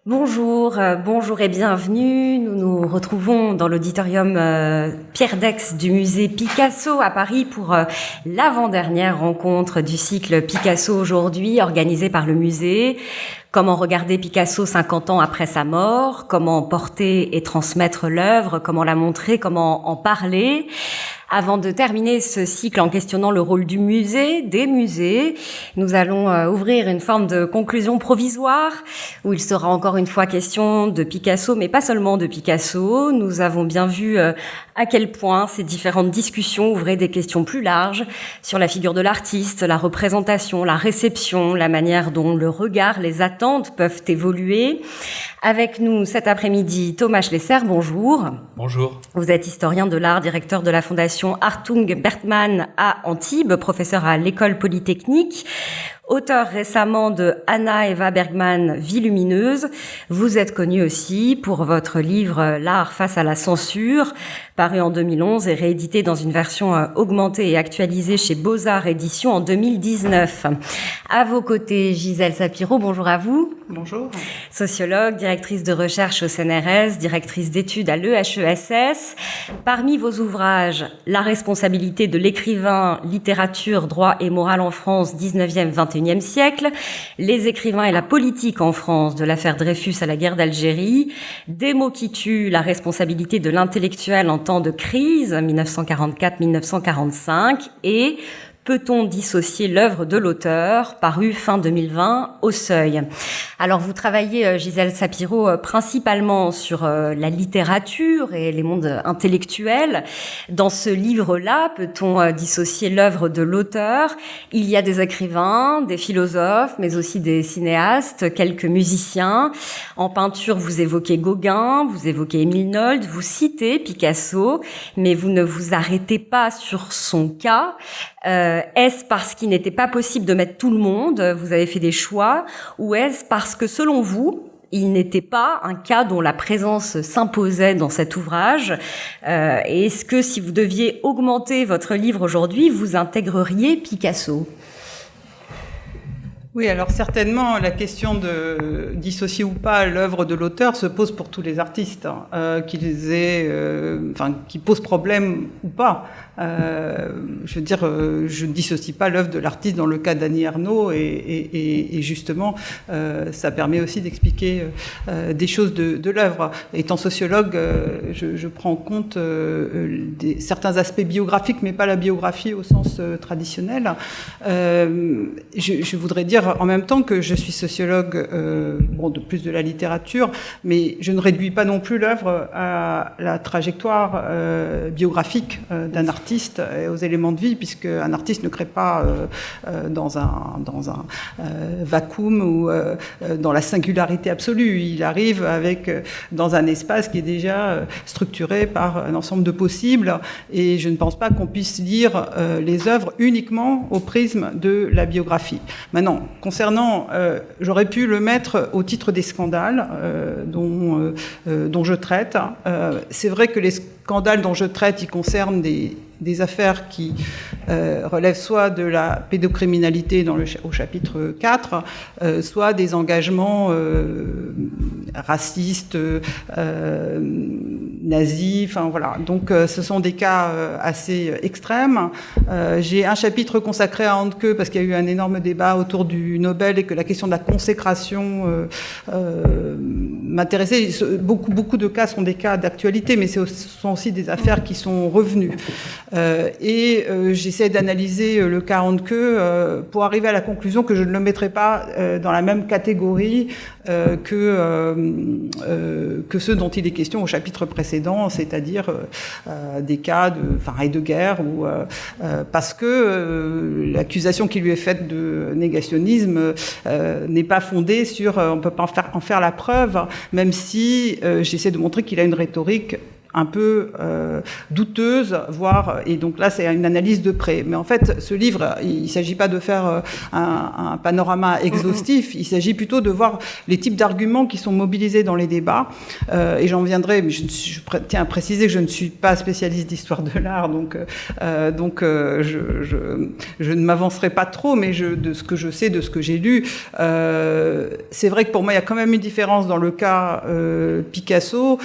Bonjour et bienvenue. Nous nous retrouvons dans l'auditorium Pierre Daix du musée Picasso à Paris pour l'avant-dernière rencontre du cycle Picasso aujourd'hui, organisée par le musée. Comment regarder Picasso 50 ans après sa mort, comment porter et transmettre l'œuvre, comment la montrer, comment en parler. Avant de terminer ce cycle en questionnant le rôle du musée, des musées, nous allons ouvrir une forme de conclusion provisoire où il sera encore une fois question de Picasso, mais pas seulement de Picasso. Nous avons bien vu à quel point ces différentes discussions ouvraient des questions plus larges sur la figure de l'artiste, la représentation, la réception, la manière dont le regard, les attentes peuvent évoluer. Avec nous cet après-midi, Thomas Schlesser, bonjour. Bonjour. Vous êtes historien de l'art, directeur de la fondation Hartung Bertmann à Antibes, professeur à l'école polytechnique, auteur récemment de Anna Eva Bergman, Vie lumineuse. Vous êtes connu aussi pour votre livre L'art face à la censure, paru en 2011 et réédité dans une version augmentée et actualisée chez Beaux-Arts Éditions en 2019. À vos côtés, Gisèle Sapiro, bonjour à vous. Bonjour. Sociologue, directrice de recherche au CNRS, directrice d'études à l'EHESS. Parmi vos ouvrages, La responsabilité de l'écrivain, littérature, droit et morale en France, 19e, 21e siècle, Les écrivains et la politique en France, de l'affaire Dreyfus à la guerre d'Algérie, Des mots qui tuent, la responsabilité de l'intellectuel en temps de crise, 1944-1945, et Peut-on dissocier l'œuvre de l'auteur, paru fin 2020 au Seuil. Alors vous travaillez, Gisèle Sapiro, principalement sur la littérature et les mondes intellectuels. Dans ce livre-là, Peut-on dissocier l'œuvre de l'auteur? Il y a des écrivains, des philosophes, mais aussi des cinéastes, quelques musiciens. En peinture, vous évoquez Gauguin, vous évoquez Émile Nolde, vous citez Picasso, mais vous ne vous arrêtez pas sur son cas. Est-ce parce qu'il n'était pas possible de mettre tout le monde, vous avez fait des choix, ou est-ce parce que, selon vous, il n'était pas un cas dont la présence s'imposait dans cet ouvrage? Et est-ce que, si vous deviez augmenter votre livre aujourd'hui, vous intégreriez Picasso? Oui, alors certainement, la question de dissocier ou pas l'œuvre de l'auteur se pose pour tous les artistes, qui posent problème ou pas. Je veux dire, je ne dissocie pas l'œuvre de l'artiste dans le cas d'Annie Ernaux et justement, ça permet aussi d'expliquer des choses de l'œuvre. Étant sociologue, je prends en compte certains aspects biographiques, mais pas la biographie au sens traditionnel. Je voudrais dire en même temps que je suis sociologue, de plus de la littérature, mais je ne réduis pas non plus l'œuvre à la trajectoire biographique d'un artiste et aux éléments de vie, puisque un artiste ne crée pas dans un vacuum ou dans la singularité absolue. Il arrive dans un espace qui est déjà structuré par un ensemble de possibles, et je ne pense pas qu'on puisse lire les œuvres uniquement au prisme de la biographie. Maintenant, concernant, j'aurais pu le mettre au titre des scandales dont je traite. C'est vrai que les scandales dont je traite, ils concernent des affaires qui relèvent soit de la pédocriminalité au chapitre 4, soit des engagements racistes, nazis, enfin voilà. Donc ce sont des cas assez extrêmes. J'ai un chapitre consacré à Handke parce qu'il y a eu un énorme débat autour du Nobel et que la question de la consécration m'intéressait. Beaucoup de cas sont des cas d'actualité, mais ce sont aussi des affaires qui sont revenues. J'essaie d'analyser le cas Handke pour arriver à la conclusion que je ne le mettrai pas dans la même catégorie que ceux dont il est question au chapitre précédent, c'est-à-dire des cas de Heidegger, parce que l'accusation qui lui est faite de négationnisme n'est pas fondée sur... on ne peut pas en faire la preuve, même si j'essaie de montrer qu'il a une rhétorique un peu douteuse, voire, et donc là c'est une analyse de près. Mais en fait, ce livre, il ne s'agit pas de faire un panorama exhaustif, il s'agit plutôt de voir les types d'arguments qui sont mobilisés dans les débats, et j'en viendrai, mais je tiens à préciser que je ne suis pas spécialiste d'histoire de l'art, donc je ne m'avancerai pas trop, mais de ce que je sais, de ce que j'ai lu, c'est vrai que pour moi, il y a quand même une différence dans le cas Picasso,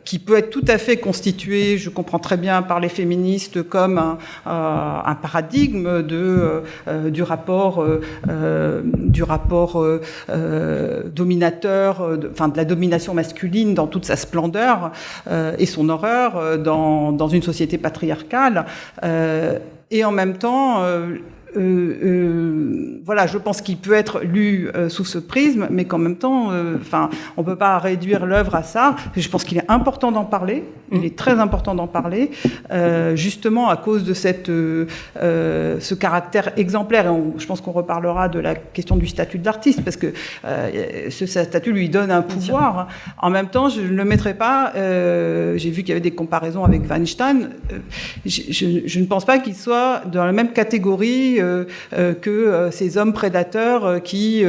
qui peut être tout à fait constitué, je comprends très bien, par les féministes comme un paradigme du rapport dominateur, de la domination masculine dans toute sa splendeur et son horreur dans une société patriarcale, et en même temps voilà, je pense qu'il peut être lu sous ce prisme, mais qu'en même temps, on peut pas réduire l'œuvre à ça. Je pense qu'il est important d'en parler. Il est très important d'en parler, justement à cause de ce caractère exemplaire. Et je pense qu'on reparlera de la question du statut de l'artiste, parce que ce statut lui donne un pouvoir. En même temps, je ne le mettrai pas. J'ai vu qu'il y avait des comparaisons avec Weinstein. Je ne pense pas qu'il soit dans la même catégorie que ces hommes prédateurs qui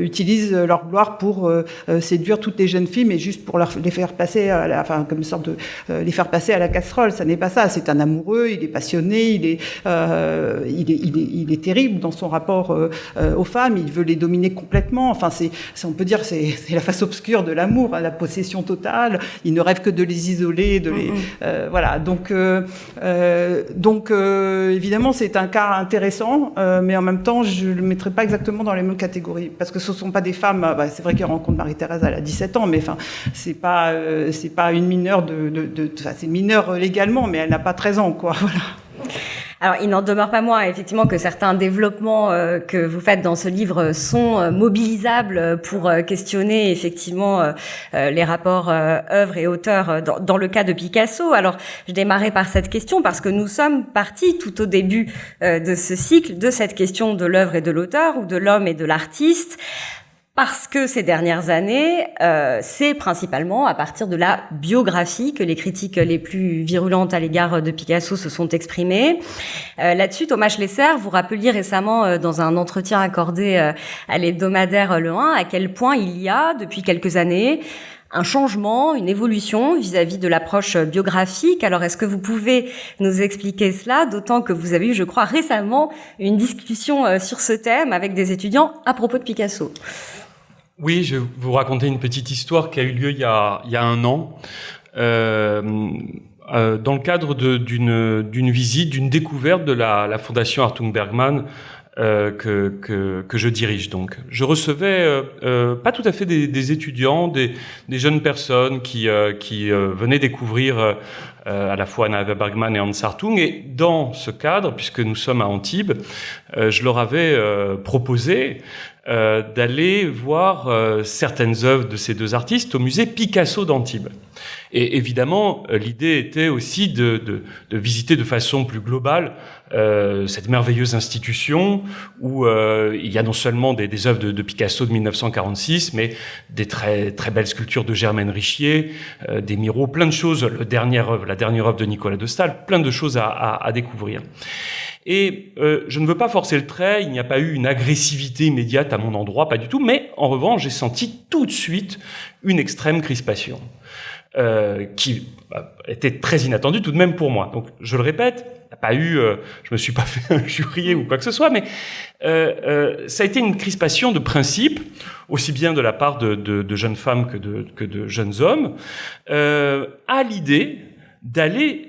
utilisent leur gloire pour séduire toutes les jeunes filles, mais juste pour les faire passer comme une sorte de les faire passer à la casserole. Ça n'est pas ça. C'est un amoureux, il est passionné, il est terrible dans son rapport aux femmes. Il veut les dominer complètement. Enfin, on peut dire c'est la face obscure de l'amour, la possession totale. Il ne rêve que de les isoler, voilà. Donc évidemment, c'est un cas intéressant, mais en même temps, je ne le mettrai pas exactement dans les mêmes catégories, parce que ce ne sont pas des femmes. C'est vrai qu'il rencontre Marie-Thérèse, elle a 17 ans, mais c'est pas une mineure c'est mineur légalement, mais elle n'a pas 13 ans, quoi. Voilà. Alors, il n'en demeure pas moins, effectivement, que certains développements que vous faites dans ce livre sont mobilisables pour questionner, effectivement, les rapports œuvre et auteur dans le cas de Picasso. Alors, je démarrais par cette question parce que nous sommes partis tout au début de ce cycle de cette question de l'œuvre et de l'auteur, ou de l'homme et de l'artiste. Parce que ces dernières années, c'est principalement à partir de la biographie que les critiques les plus virulentes à l'égard de Picasso se sont exprimées. Là-dessus, Thomas Schlesser, vous rappeliez récemment dans un entretien accordé à l'hebdomadaire Le 1 à quel point il y a, depuis quelques années, un changement, une évolution vis-à-vis de l'approche biographique. Alors, est-ce que vous pouvez nous expliquer cela, d'autant que vous avez eu, je crois, récemment une discussion sur ce thème avec des étudiants à propos de Picasso? Oui, je vais vous raconter une petite histoire qui a eu lieu il y a un an, dans le cadre d'une visite, d'une découverte de la Fondation Artung Bergman que je dirige. Donc, je recevais pas tout à fait des étudiants, des jeunes personnes qui venaient découvrir à la fois Anna Eva Bergman et Hans Hartung. Et dans ce cadre, puisque nous sommes à Antibes, je leur avais proposé d'aller voir certaines œuvres de ces deux artistes au musée Picasso d'Antibes. Et évidemment, l'idée était aussi de visiter de façon plus globale cette merveilleuse institution où il y a non seulement des œuvres de Picasso de 1946, mais des très très belles sculptures de Germaine Richier, des Miro, plein de choses. La dernière œuvre de Nicolas de Staël, plein de choses à découvrir. Et je ne veux pas forcer le trait, il n'y a pas eu une agressivité immédiate à mon endroit, pas du tout, mais en revanche, j'ai senti tout de suite une extrême crispation qui était très inattendue tout de même pour moi. Donc, je le répète, il n'y a pas eu, je me suis pas fait injurier ou quoi que ce soit, mais ça a été une crispation de principe, aussi bien de la part de jeunes femmes que de jeunes hommes, à l'idée d'aller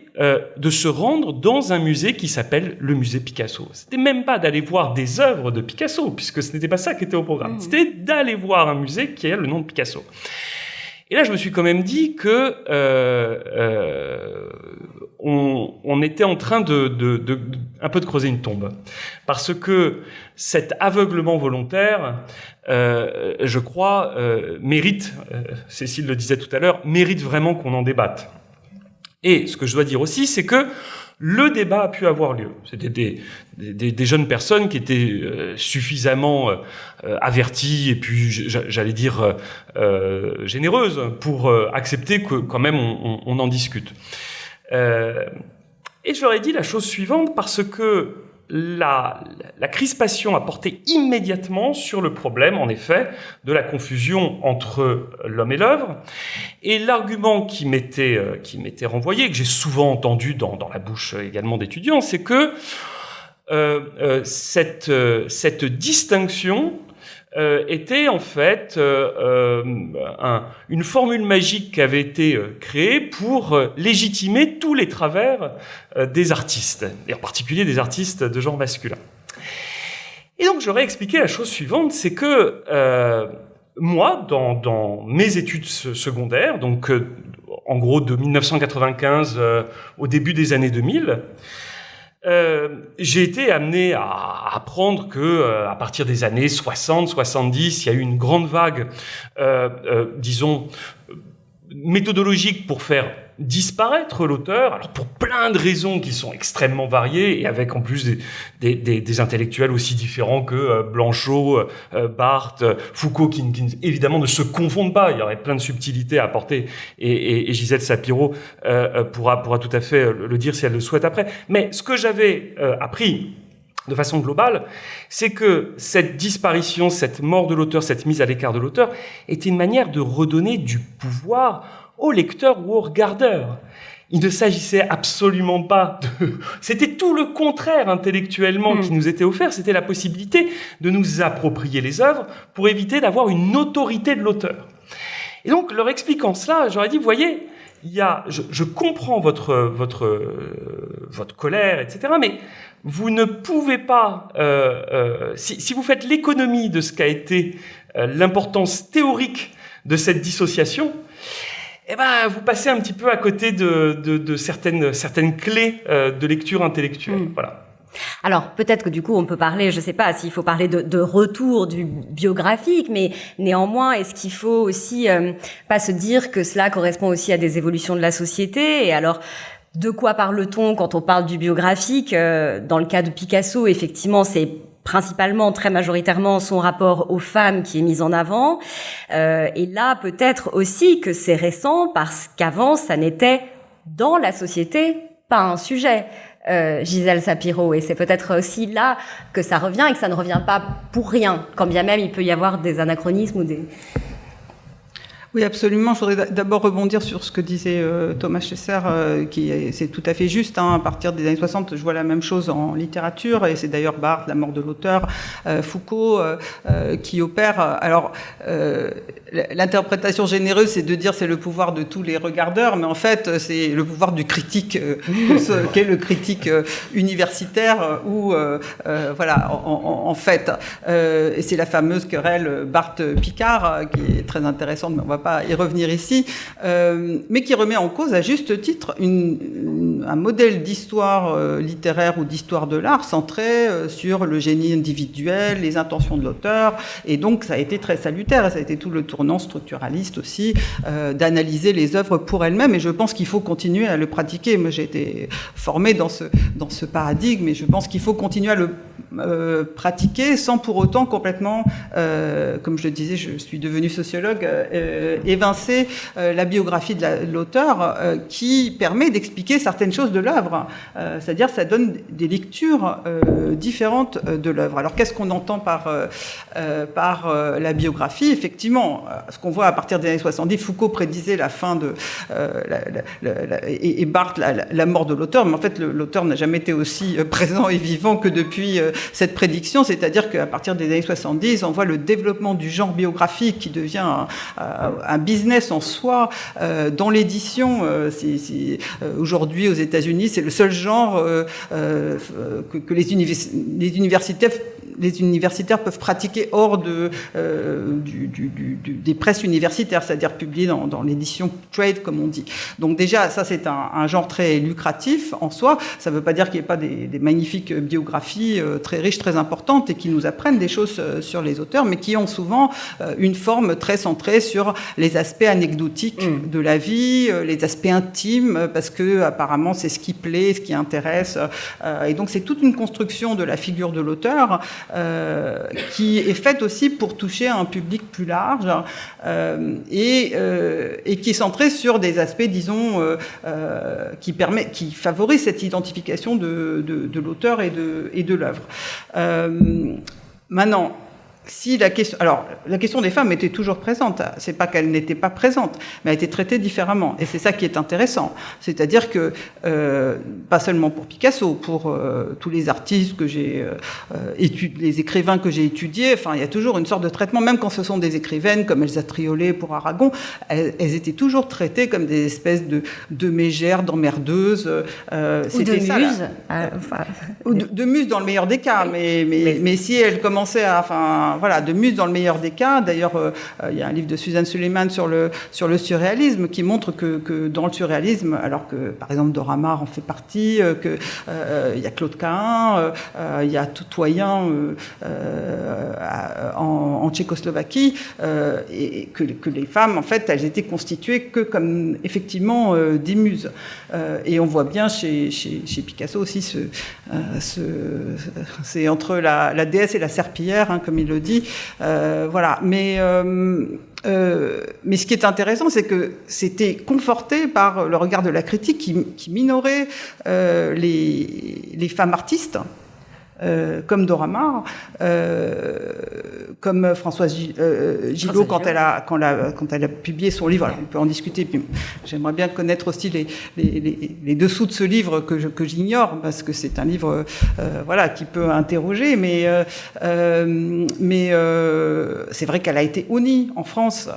de se rendre dans un musée qui s'appelle le musée Picasso. C'était même pas d'aller voir des œuvres de Picasso, puisque ce n'était pas ça qui était au programme. C'était d'aller voir un musée qui a le nom de Picasso. Et là, je me suis quand même dit que on était en train de un peu de creuser une tombe, parce que cet aveuglement volontaire, je crois, mérite, Cécile le disait tout à l'heure, mérite vraiment qu'on en débatte. Et ce que je dois dire aussi, c'est que le débat a pu avoir lieu. C'était des jeunes personnes qui étaient suffisamment averties et puis, j'allais dire, généreuses pour accepter que quand même on en discute. Et je leur ai dit la chose suivante, parce que la crispation a porté immédiatement sur le problème, en effet, de la confusion entre l'homme et l'œuvre. Et l'argument qui m'était renvoyé, que j'ai souvent entendu dans la bouche également d'étudiants, c'est que cette distinction était en fait une formule magique qui avait été créée pour légitimer tous les travers des artistes, et en particulier des artistes de genre masculin. Et donc j'aurais expliqué la chose suivante, c'est que moi, dans mes études secondaires, donc en gros de 1995 au début des années 2000, j'ai été amené à apprendre que à partir des années 60-70, il y a eu une grande vague, disons, méthodologique pour faire disparaître l'auteur, alors pour plein de raisons qui sont extrêmement variées, et avec en plus des intellectuels aussi différents que Blanchot, Barthes, Foucault, qui évidemment ne se confondent pas. Il y aurait plein de subtilités à apporter, et Gisèle Sapiro pourra tout à fait le dire si elle le souhaite après. Mais ce que j'avais appris de façon globale, c'est que cette disparition, cette mort de l'auteur, cette mise à l'écart de l'auteur, était une manière de redonner du pouvoir au lecteur ou au regardeur. Il ne s'agissait absolument pas de... C'était tout le contraire intellectuellement qui nous était offert. C'était la possibilité de nous approprier les œuvres pour éviter d'avoir une autorité de l'auteur. Et donc, leur expliquant cela, j'aurais dit, vous voyez, je comprends votre colère, etc., mais vous ne pouvez pas, si vous faites l'économie de ce qu'a été l'importance théorique de cette dissociation, eh ben, vous passez un petit peu à côté de certaines clés de lecture intellectuelle. Voilà. Alors, peut-être que du coup, on peut parler, je ne sais pas s'il faut parler de retour du biographique, mais néanmoins, est-ce qu'il faut aussi pas se dire que cela correspond aussi à des évolutions de la société? Et alors, de quoi parle-t-on quand on parle du biographique? Dans le cas de Picasso, effectivement, c'est principalement, très majoritairement, son rapport aux femmes qui est mis en avant. Et là, peut-être aussi que c'est récent parce qu'avant, ça n'était dans la société pas un sujet. Gisèle Sapiro, et c'est peut-être aussi là que ça revient et que ça ne revient pas pour rien, quand bien même il peut y avoir des anachronismes ou des... Oui, absolument. Je voudrais d'abord rebondir sur ce que disait Thomas Schlesser, c'est tout à fait juste. Hein. À partir des années 60, je vois la même chose en littérature, et c'est d'ailleurs Barthes, La mort de l'auteur, Foucault, qui opère. Alors, l'interprétation généreuse, c'est de dire c'est le pouvoir de tous les regardeurs, mais en fait, c'est le pouvoir du critique, qu'est le critique universitaire, ou voilà, en fait, et c'est la fameuse querelle Barthes-Picard, qui est très intéressante, mais on va pas y revenir ici, mais qui remet en cause à juste titre un modèle d'histoire littéraire ou d'histoire de l'art centré sur le génie individuel, les intentions de l'auteur, et donc ça a été très salutaire, et ça a été tout le tournant structuraliste aussi, d'analyser les œuvres pour elles-mêmes, et je pense qu'il faut continuer à le pratiquer. Moi j'ai été formée dans ce paradigme, et je pense qu'il faut continuer à le pratiquer sans pour autant complètement, comme je le disais, je suis devenue sociologue, évincer la biographie de l'auteur qui permet d'expliquer certaines choses de l'œuvre. C'est-à-dire ça donne des lectures différentes de l'œuvre. Alors qu'est-ce qu'on entend par la biographie? Effectivement, ce qu'on voit à partir des années 70, Foucault prédisait la fin de... et Barthes, la mort de l'auteur, mais en fait l'auteur n'a jamais été aussi présent et vivant que depuis cette prédiction, c'est-à-dire qu'à partir des années 70, on voit le développement du genre biographique qui devient un business en soi. Dans l'édition, aujourd'hui aux États-Unis, c'est le seul genre que les universités les universitaires peuvent pratiquer hors des presses universitaires, c'est-à-dire publier dans l'édition trade, comme on dit. Donc déjà, ça c'est un genre très lucratif en soi. Ça ne veut pas dire qu'il n'y ait pas des magnifiques biographies très riches, très importantes et qui nous apprennent des choses sur les auteurs, mais qui ont souvent une forme très centrée sur les aspects anecdotiques de la vie, les aspects intimes, parce que apparemment c'est ce qui plaît, ce qui intéresse. Et donc c'est toute une construction de la figure de l'auteur qui est faite aussi pour toucher un public plus large et qui est centrée sur des aspects, disons, qui favorisent cette identification de l'auteur et de l'œuvre. Maintenant, si la question des femmes était toujours présente. C'est pas qu'elle n'était pas présente, mais elle était traitée différemment. Et c'est ça qui est intéressant. C'est-à-dire que, pas seulement pour Picasso, pour tous les artistes que j'ai les écrivains que j'ai étudiés, enfin, il y a toujours une sorte de traitement, même quand ce sont des écrivaines comme Elsa Triolet pour Aragon, elles étaient toujours traitées comme des espèces de mégères, d'emmerdeuses. Ou de muses. Ou de muses dans le meilleur des cas. Mais si elles commençaient de muses dans le meilleur des cas. D'ailleurs, il y a un livre de Suzanne Suleiman sur le surréalisme qui montre que dans le surréalisme, alors que, par exemple, Dora Maar en fait partie, il y a Claude Cahun, il y a Totoyen en Tchécoslovaquie, et que les femmes, en fait, elles étaient constituées que comme, effectivement, des muses. Et on voit bien chez Picasso aussi c'est entre la déesse et la serpillière, comme il le dit. Voilà. Mais ce qui est intéressant, c'est que c'était conforté par le regard de la critique qui minorait les femmes artistes. Comme Dora Maar, comme Françoise Gillot quand elle a publié son livre. Alors on peut en discuter. Puis j'aimerais bien connaître aussi les dessous de ce livre que j'ignore, parce que c'est un livre qui peut interroger. Mais c'est vrai qu'elle a été honnie en France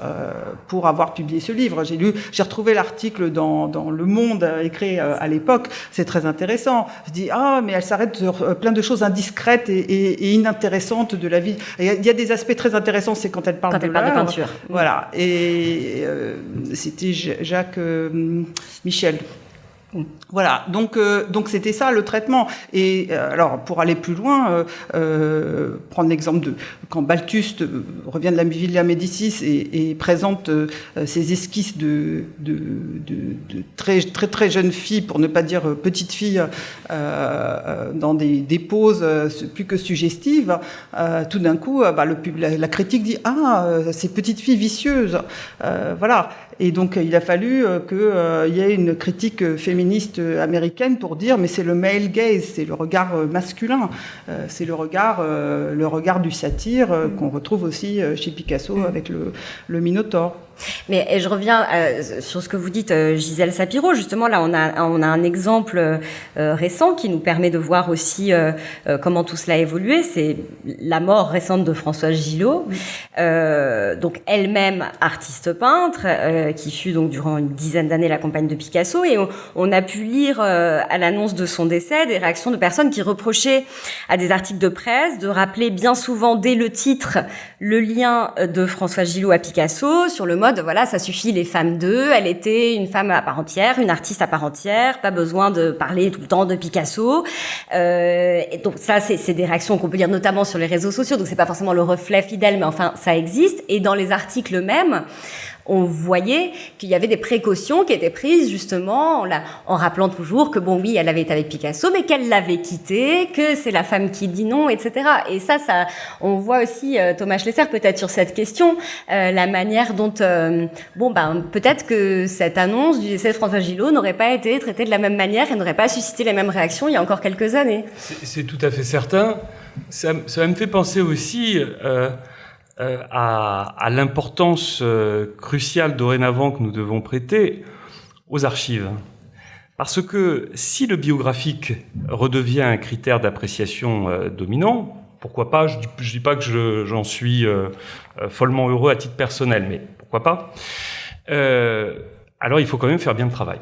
pour avoir publié ce livre. J'ai retrouvé l'article dans Le Monde écrit à l'époque. C'est très intéressant. Je dis mais elle s'arrête sur plein de choses indiscrètes et inintéressantes de la vie. Il y a des aspects très intéressants, c'est quand elle parle de peinture. Voilà. Et c'était Jacques Michel. Voilà, donc c'était ça le traitement. Et alors pour aller plus loin, prendre l'exemple de quand Balthus revient de la Villa Médicis et présente ses esquisses de très très très jeunes filles, pour ne pas dire petites filles, dans des poses plus que suggestives. Tout d'un coup, la critique dit ces petites filles vicieuses, voilà. Et donc il a fallu qu'il y ait une critique féministe américaine pour dire mais c'est le male gaze, c'est le regard masculin, c'est le regard du satyre qu'on retrouve aussi chez Picasso avec le Minotaure. Mais je reviens sur ce que vous dites, Gisèle Sapiro. Justement, là, on a un exemple récent qui nous permet de voir aussi comment tout cela a évolué. C'est la mort récente de Françoise Gillot, donc elle-même artiste peintre, qui fut donc durant une dizaine d'années la compagne de Picasso. Et on a pu lire à l'annonce de son décès des réactions de personnes qui reprochaient à des articles de presse de rappeler bien souvent dès le titre le lien de Françoise Gillot à Picasso sur le mode, voilà, ça suffit les femmes d'eux, elle était une femme à part entière, une artiste à part entière, pas besoin de parler tout le temps de Picasso. Et donc ça, c'est des réactions qu'on peut lire notamment sur les réseaux sociaux, donc c'est pas forcément le reflet fidèle, mais enfin, ça existe. Et dans les articles mêmes, on voyait qu'il y avait des précautions qui étaient prises justement en rappelant toujours que bon oui, elle avait été avec Picasso, mais qu'elle l'avait quitté, que c'est la femme qui dit non, etc. Et ça, on voit aussi Thomas Schlesser peut-être sur cette question, la manière dont peut-être que cette annonce du décès de François Gillot n'aurait pas été traitée de la même manière et n'aurait pas suscité les mêmes réactions il y a encore quelques années. C'est tout à fait certain. Ça me fait penser aussi à l'importance cruciale dorénavant que nous devons prêter aux archives. Parce que si le biographique redevient un critère d'appréciation dominant, pourquoi pas, je dis pas que j'en suis follement heureux à titre personnel, mais pourquoi pas, alors il faut quand même faire bien le travail.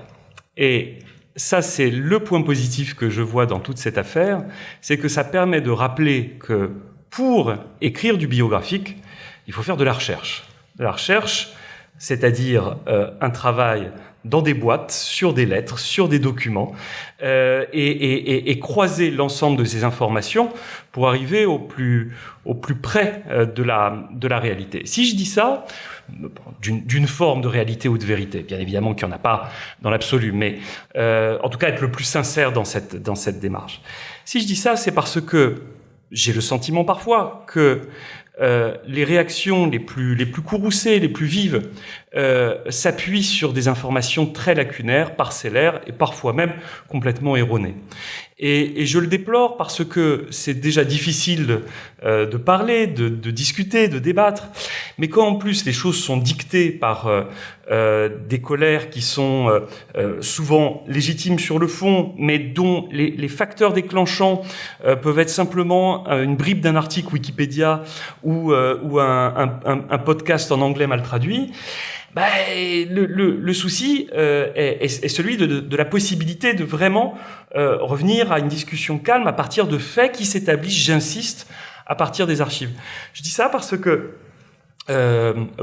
Et ça, c'est le point positif que je vois dans toute cette affaire, c'est que ça permet de rappeler que pour écrire du biographique, il faut faire de la recherche. De la recherche, c'est-à-dire un travail dans des boîtes, sur des lettres, sur des documents, et croiser l'ensemble de ces informations pour arriver au plus près de la réalité. Si je dis ça, d'une forme de réalité ou de vérité, bien évidemment qu'il n'y en a pas dans l'absolu, mais en tout cas être le plus sincère dans cette démarche. Si je dis ça, c'est parce que j'ai le sentiment parfois que les réactions les plus courroucées, les plus vives, s'appuient sur des informations très lacunaires, parcellaires et parfois même complètement erronées. Et je le déplore parce que c'est déjà difficile de parler, de discuter, de débattre. Mais quand en plus les choses sont dictées par des colères qui sont souvent légitimes sur le fond, mais dont les facteurs déclenchants peuvent être simplement une bribe d'un article Wikipédia ou un podcast en anglais mal traduit, le souci est celui de la possibilité de vraiment revenir à une discussion calme à partir de faits qui s'établissent, j'insiste, à partir des archives. Je dis ça parce que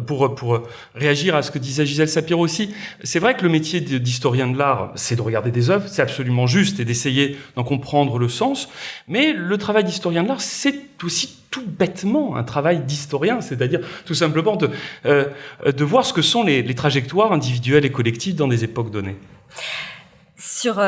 pour réagir à ce que disait Gisèle Sapiro aussi, c'est vrai que le métier d'historien de l'art, c'est de regarder des œuvres, c'est absolument juste, et d'essayer d'en comprendre le sens, mais le travail d'historien de l'art, c'est aussi tout bêtement un travail d'historien, c'est-à-dire tout simplement de voir ce que sont les trajectoires individuelles et collectives dans des époques données. Sur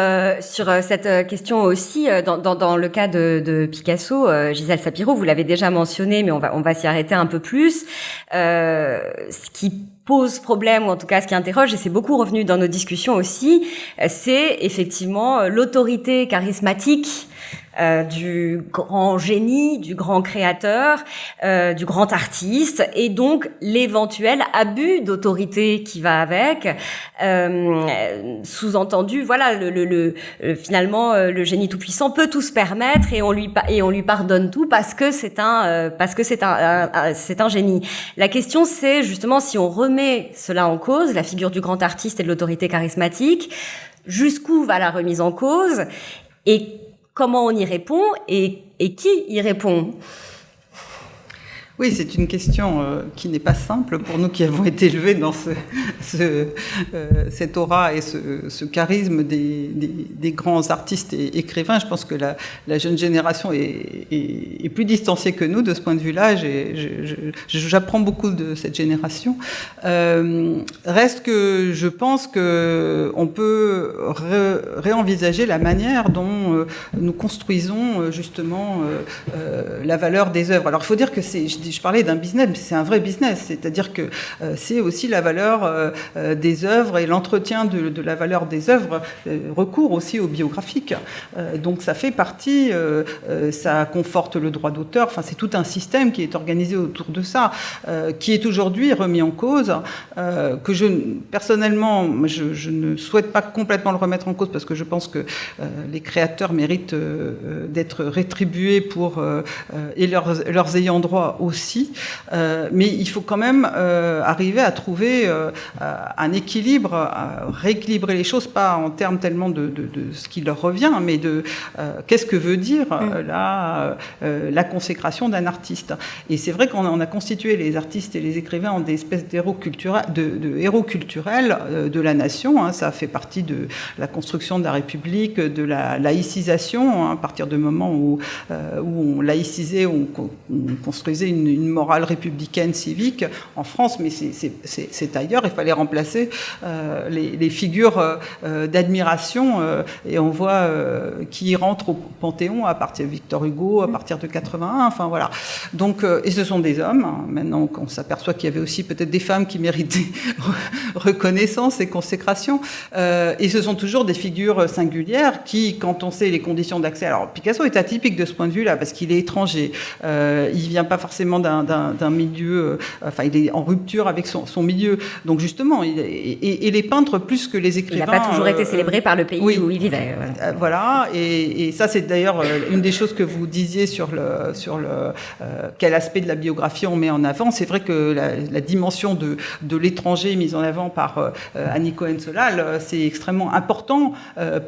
cette question aussi, dans le cas de Picasso, Gisèle Sapiro, vous l'avez déjà mentionné, mais on va s'y arrêter un peu plus. Ce qui pose problème, ou en tout cas ce qui interroge, et c'est beaucoup revenu dans nos discussions aussi, c'est effectivement l'autorité charismatique du grand génie, du grand créateur, du grand artiste, et donc l'éventuel abus d'autorité qui va avec. Sous-entendu, voilà, finalement, le génie tout-puissant peut tout se permettre et on lui pardonne tout parce que c'est un génie. La question, c'est justement si on remet cela en cause, la figure du grand artiste et de l'autorité charismatique, jusqu'où va la remise en cause et comment on y répond et qui y répond? Oui, c'est une question qui n'est pas simple pour nous qui avons été élevés dans cette aura et ce charisme des grands artistes et écrivains. Je pense que la jeune génération est plus distanciée que nous de ce point de vue-là. J'apprends beaucoup de cette génération. Reste que je pense qu'on peut réenvisager la manière dont nous construisons justement la valeur des œuvres. Alors il faut dire que je parlais d'un business, mais c'est un vrai business, c'est-à-dire que c'est aussi la valeur des œuvres et l'entretien de la valeur des œuvres recourt aussi au biographique. Donc ça fait partie, ça conforte le droit d'auteur, enfin c'est tout un système qui est organisé autour de ça, qui est aujourd'hui remis en cause, que personnellement, je ne souhaite pas complètement le remettre en cause parce que je pense que les créateurs méritent d'être rétribués et leurs ayants droit aussi. Mais il faut quand même arriver à trouver un équilibre, à rééquilibrer les choses, pas en termes tellement de ce qui leur revient, mais de qu'est-ce que veut dire la consécration d'un artiste. Et c'est vrai qu'on a constitué les artistes et les écrivains en des espèces d'héros culturels, de héros culturels de la nation. Hein. Ça fait partie de la construction de la République, de la laïcisation, hein, à partir du moment où on laïcisait, on construisait une morale républicaine civique en France, mais c'est ailleurs. Il fallait remplacer les figures d'admiration et on voit qui rentre au Panthéon à partir de Victor Hugo, à partir de 81. Enfin voilà. Donc et ce sont des hommes. Hein. Maintenant, on s'aperçoit qu'il y avait aussi peut-être des femmes qui méritaient reconnaissance et consécration. Et ce sont toujours des figures singulières qui, quand on sait les conditions d'accès. Alors Picasso est atypique de ce point de vue-là parce qu'il est étranger. Il vient pas forcément forcément d'un milieu, enfin il est en rupture avec son milieu. Donc justement, et les peintres plus que les écrivains. Il n'a pas toujours été célébré par le pays où il vivait. Voilà, et ça c'est d'ailleurs une des choses que vous disiez sur quel aspect de la biographie on met en avant. C'est vrai que la dimension de l'étranger mise en avant par Annie Cohen-Solal, c'est extrêmement important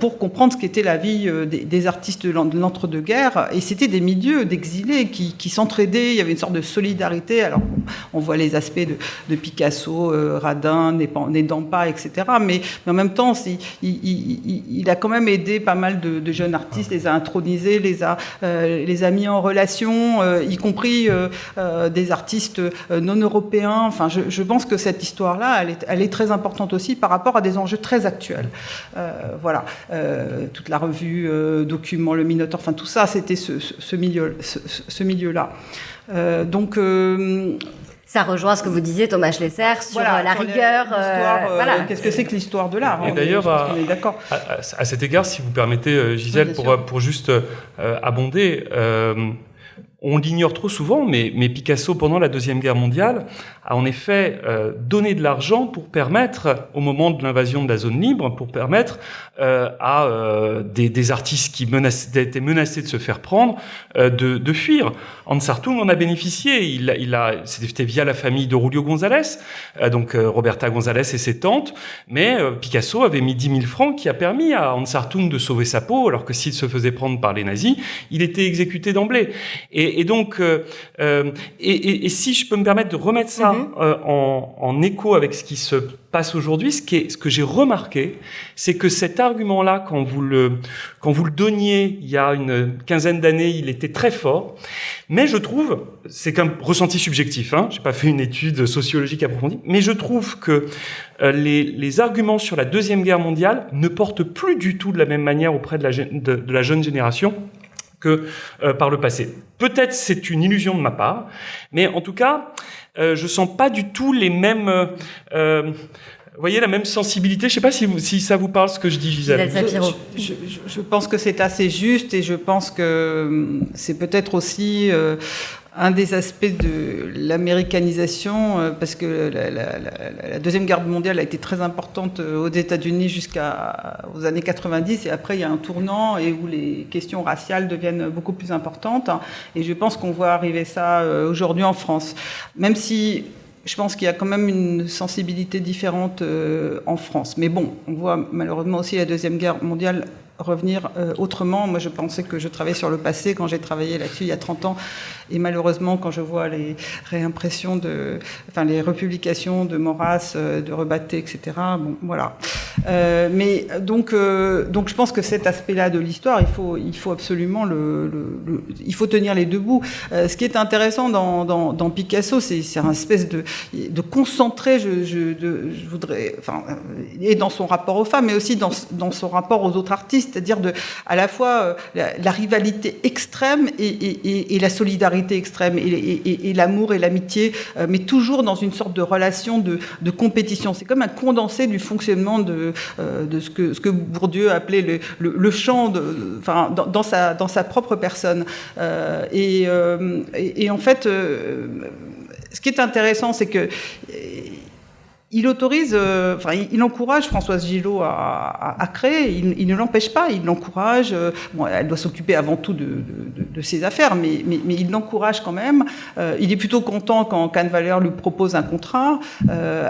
pour comprendre ce qu'était la vie des artistes de l'entre-deux-guerres. Et c'était des milieux d'exilés qui s'entraidaient. Il y avait une sorte de solidarité. Alors, on voit les aspects de Picasso, Radin, Nédampa, etc. Mais en même temps, il a quand même aidé pas mal de jeunes artistes, les a intronisés, les a mis en relation, y compris des artistes non européens. Enfin, je pense que cette histoire-là, elle est très importante aussi par rapport à des enjeux très actuels. Voilà, toute la revue, Documents, le Minotaure, enfin tout ça, c'était ce milieu-là. Donc ça rejoint ce que vous disiez, Thomas Schlesser, sur la rigueur. Qu'est-ce que c'est que l'histoire de l'art? Et d'ailleurs, à cet égard, si vous permettez, Gisèle, pour juste abonder, on l'ignore trop souvent, mais Picasso, pendant la Deuxième Guerre mondiale, a en effet donné de l'argent pour permettre, au moment de l'invasion de la zone libre, pour permettre à des artistes qui étaient menacés de se faire prendre, de fuir. Hans Hartung en a bénéficié. C'était via la famille de Julio González, donc Roberta González et ses tantes, mais Picasso avait mis 10 000 francs qui a permis à Hans Hartung de sauver sa peau, alors que s'il se faisait prendre par les nazis, il était exécuté d'emblée. Et donc, si je peux me permettre de remettre ça en écho avec ce qui se passe aujourd'hui, ce que j'ai remarqué, c'est que cet argument-là, quand vous le donniez il y a une quinzaine d'années, il était très fort. Mais je trouve, c'est qu'un ressenti subjectif, j'ai pas fait une étude sociologique approfondie, mais je trouve que les arguments sur la Deuxième Guerre mondiale ne portent plus du tout de la même manière auprès de la jeune génération que par le passé. Peut-être c'est une illusion de ma part, mais en tout cas, je sens pas du tout les mêmes... vous voyez, la même sensibilité. Je sais pas si ça vous parle, ce que je dis, Gisèle. Je pense que c'est assez juste, et je pense que c'est peut-être aussi... un des aspects de l'américanisation, parce que la Deuxième Guerre mondiale a été très importante aux États-Unis jusqu'aux années 90, et après il y a un tournant et où les questions raciales deviennent beaucoup plus importantes. Et je pense qu'on voit arriver ça aujourd'hui en France. Même si je pense qu'il y a quand même une sensibilité différente en France. Mais bon, on voit malheureusement aussi la Deuxième Guerre mondiale revenir autrement. Moi, je pensais que je travaillais sur le passé quand j'ai travaillé là-dessus il y a 30 ans. Et malheureusement, quand je vois les réimpressions les republications de Maurras, de Rebatté, etc., bon, voilà. Mais donc, je pense que cet aspect-là de l'histoire, il faut absolument il faut tenir les deux bouts. Ce qui est intéressant dans Picasso, c'est un espèce de concentré, je voudrais, et dans son rapport aux femmes, mais aussi dans son rapport aux autres artistes, c'est-à-dire à la fois la rivalité extrême et la solidarité extrême, et l'amour et l'amitié, mais toujours dans une sorte de relation de compétition. C'est comme un condensé du fonctionnement de ce que Bourdieu appelait le champ, dans sa propre personne. Et en fait, ce qui est intéressant, c'est que il autorise, il encourage Françoise Gillot à créer. Il ne l'empêche pas, il l'encourage. Bon, elle doit s'occuper avant tout de ses affaires, mais il l'encourage quand même. Il est plutôt content quand Cannevaler lui propose un contrat.